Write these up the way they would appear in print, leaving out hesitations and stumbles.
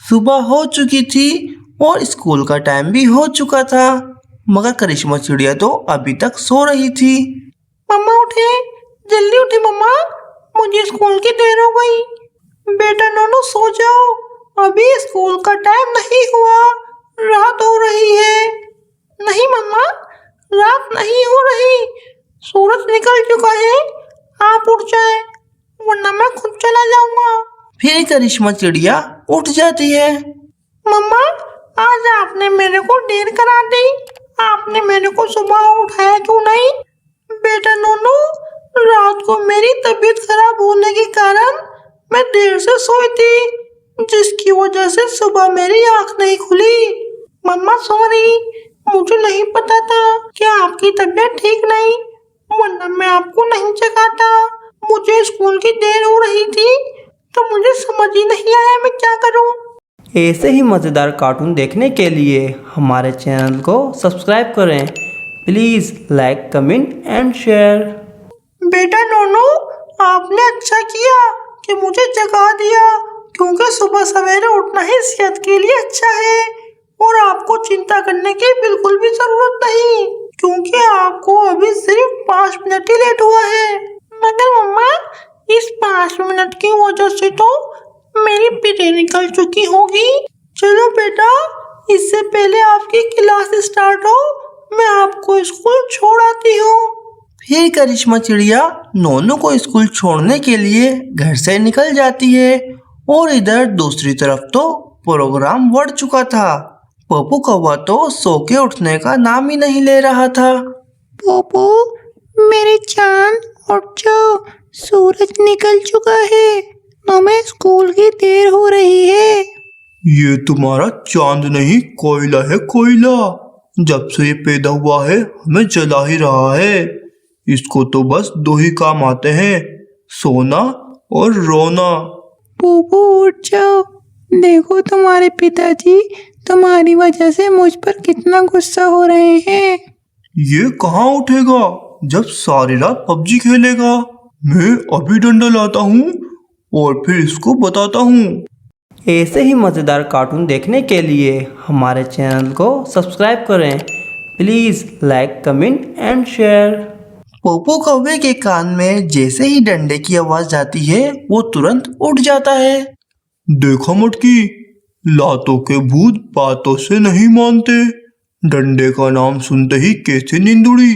सुबह हो चुकी थी और स्कूल का टाइम भी हो चुका था, मगर करिश्मा चिड़िया तो अभी तक सो रही थी। मम्मा उठे, जल्दी उठे मम्मा, मुझे स्कूल की देर हो गई। बेटा नोनू सो जाओ, अभी स्कूल का टाइम नहीं हुआ, रात हो रही है। नहीं मम्मा, रात नहीं हो रही, सूरज निकल चुका है, आप उठ जाए वरना मैं खुद चला जाऊंगा। फिर करिश्मा चिड़िया उठ जाती है। मम्मा, आज आपने मेरे को देर करा दी, आपने मेरे को सुबह उठाया क्यों नहीं? बेटा नोनू, रात को मेरी तबीयत खराब होने के कारण मैं देर से सोई थी, जिसकी वजह से सुबह मेरी आंख नहीं खुली। मम्मा सॉरी, मुझे नहीं पता था कि आपकी तबीयत ठीक नहीं, वरना मैं आपको नहीं जगाता। मुझे स्कूल की देर हो रही थी तो मुझे समझ ही नहीं आया मैं क्या करूं। ऐसे ही मज़ेदार कार्टून देखने के लिए हमारे चैनल को सब्सक्राइब करें। Please like, comment and share. बेटा नोनू, आपने अच्छा किया कि मुझे जगा दिया, क्योंकि सुबह सवेरे उठना ही सेहत के लिए अच्छा है और आपको चिंता करने की बिल्कुल भी जरूरत नहीं, क्योंकि आपको अभी सिर्फ 5 मिनट ही लेट हुआ है। मगर मम्मा, इस 5 मिनट की वजह से तो मेरी पीढ़ी निकल चुकी होगी। चलो बेटा, इससे पहले आपकी क्लास स्टार्ट हो मैं आपको स्कूल छोड़ आती हूँ। फिर करिश्मा चिड़िया नोनू को स्कूल छोड़ने के लिए घर से निकल जाती है और इधर दूसरी तरफ तो प्रोग्राम बढ़ चुका था। पप्पू कौवा तो सो के उठने का नाम ही नहीं ले रहा था। पोपो, मेरे चांद उठ जाओ, सूरज निकल चुका है, हमें स्कूल की देर हो रही है। ये तुम्हारा चांद नहीं, कोयला है कोयला। जब से ये पैदा हुआ है हमें जला ही रहा है। इसको तो बस 2 ही काम आते हैं, सोना और रोना। पोपो उठ जाओ, देखो तुम्हारे पिताजी तुम्हारी वजह से मुझ पर कितना गुस्सा हो रहे हैं। ये कहाँ उठेगा जब सारी रात पबजी खेलेगा। मैं अभी डंडा लाता हूँ और फिर इसको बताता हूँ। ऐसे ही मज़ेदार कार्टून देखने के लिए हमारे चैनल को सब्सक्राइब करें। Please like, comment and share. Poopó कौवे के कान में जैसे ही डंडे की आवाज़ जाती है वो तुरंत उठ जाता है। देखो मटकी, लातों के भूत बातों से नहीं मानते, डंडे का नाम सुनते ही कैसे नींद उड़ी।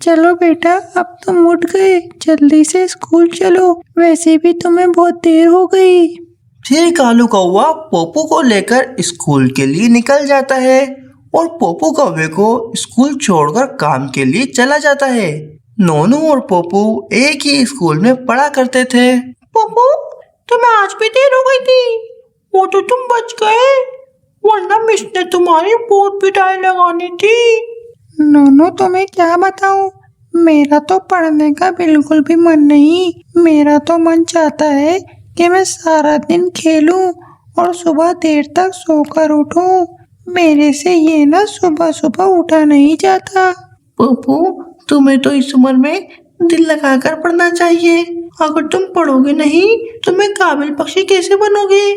चलो बेटा, अब तुम उठ गए, जल्दी से स्कूल चलो, वैसे भी तुम्हें बहुत देर हो गई। फिर कालू कौवा पोपू को लेकर स्कूल के लिए निकल जाता है और पोपू कौवे को स्कूल छोड़कर काम के लिए चला जाता है। नोनू और पोपू एक ही स्कूल में पढ़ा करते थे। पोपू, तुम्हें आज भी देर हो गई थी, वो तो तुम बच गए, वरना मिस ने तुम्हारी बहुत पिटाई लगानी थी। नोनो, तुम्हें क्या बताऊं, मेरा तो पढ़ने का बिल्कुल भी मन नहीं। मेरा तो मन चाहता है कि मैं सारा दिन खेलूं और सुबह देर तक सोकर उठूं। मेरे से ये ना सुबह सुबह उठा नहीं जाता। पोपू, तुम्हें तो इस उम्र में दिल लगाकर पढ़ना चाहिए। अगर तुम पढ़ोगे नहीं तो मैं काबिल पक्षी कैसे बनोगे?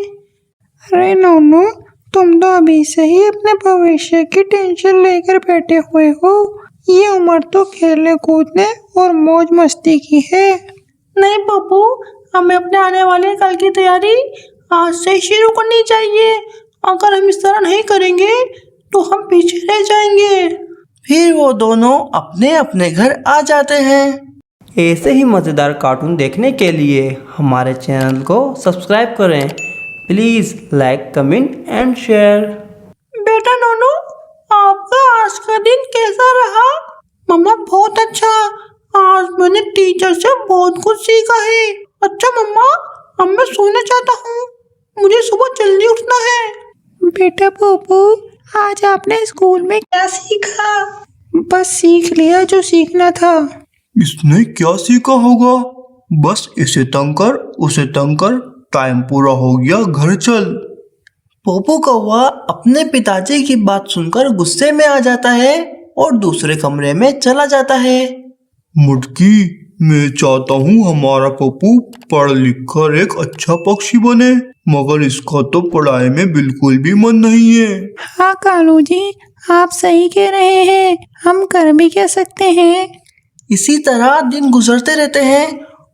अरे नोनो, तुम तो अभी से ही अपने भविष्य की टेंशन लेकर बैठे हुए हो। ये उम्र तो खेलने कूदने और मौज मस्ती की है। नहीं पप्पू, हमें अपने आने वाले कल की तैयारी आज से शुरू करनी चाहिए। अगर हम इस तरह नहीं करेंगे तो हम पीछे रह जाएंगे। फिर वो दोनों अपने अपने घर आ जाते हैं। ऐसे ही मज़ेदार कार्टून देखने के लिए हमारे चैनल को सब्सक्राइब करें। Please like, comment and share. बेटा नोनू, आपका आज का दिन कैसा रहा? मम्मा, बहुत अच्छा, आज मैंने टीचर से बहुत कुछ सीखा है। अच्छा मम्मा, अब मैं सोना चाहता हूँ, मुझे सुबह जल्दी उठना है। बेटा पोपो, आज आपने स्कूल में क्या सीखा? बस सीख लिया जो सीखना था। इसने क्या सीखा होगा? बस इसे तंग कर, उसे तंग कर, टाइम पूरा हो गया, घर चल। पोपू कौवा अपने पिताजी की बात सुनकर गुस्से में आ जाता है और दूसरे कमरे में चला जाता है। मुटकी, मैं चाहता हूँ हमारा पप्पू पढ़ लिख कर एक अच्छा पक्षी बने, मगर इसका तो पढ़ाई में बिल्कुल भी मन नहीं है। हाँ कालू जी, आप सही कह रहे हैं, हम कर भी क्या सकते हैं। इसी तरह दिन गुजरते रहते हैं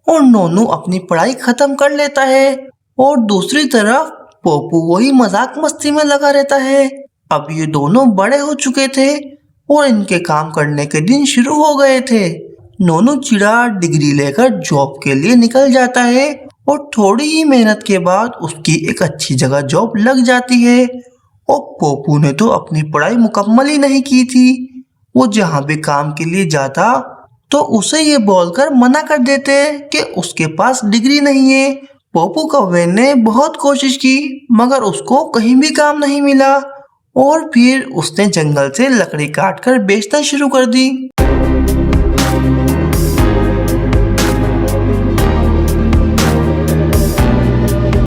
और नोनू अपनी पढ़ाई खत्म कर लेता है और दूसरी तरफ पोपू वही मजाक मस्ती में लगा रहता है। अब ये दोनों बड़े हो चुके थे और इनके काम करने के दिन शुरू हो गए थे। नोनू चिड़ा डिग्री लेकर जॉब के लिए निकल जाता है और थोड़ी ही मेहनत के बाद उसकी एक अच्छी जगह जॉब लग जाती है। और पोपू ने तो अपनी पढ़ाई मुकम्मल ही नहीं की थी। वो जहाँ भी काम के लिए जाता तो उसे ये बोलकर मना कर देते कि उसके पास डिग्री नहीं है। पोपू कौवे ने बहुत कोशिश की मगर उसको कहीं भी काम नहीं मिला और फिर उसने जंगल से लकड़ी काट कर बेचना शुरू कर दी।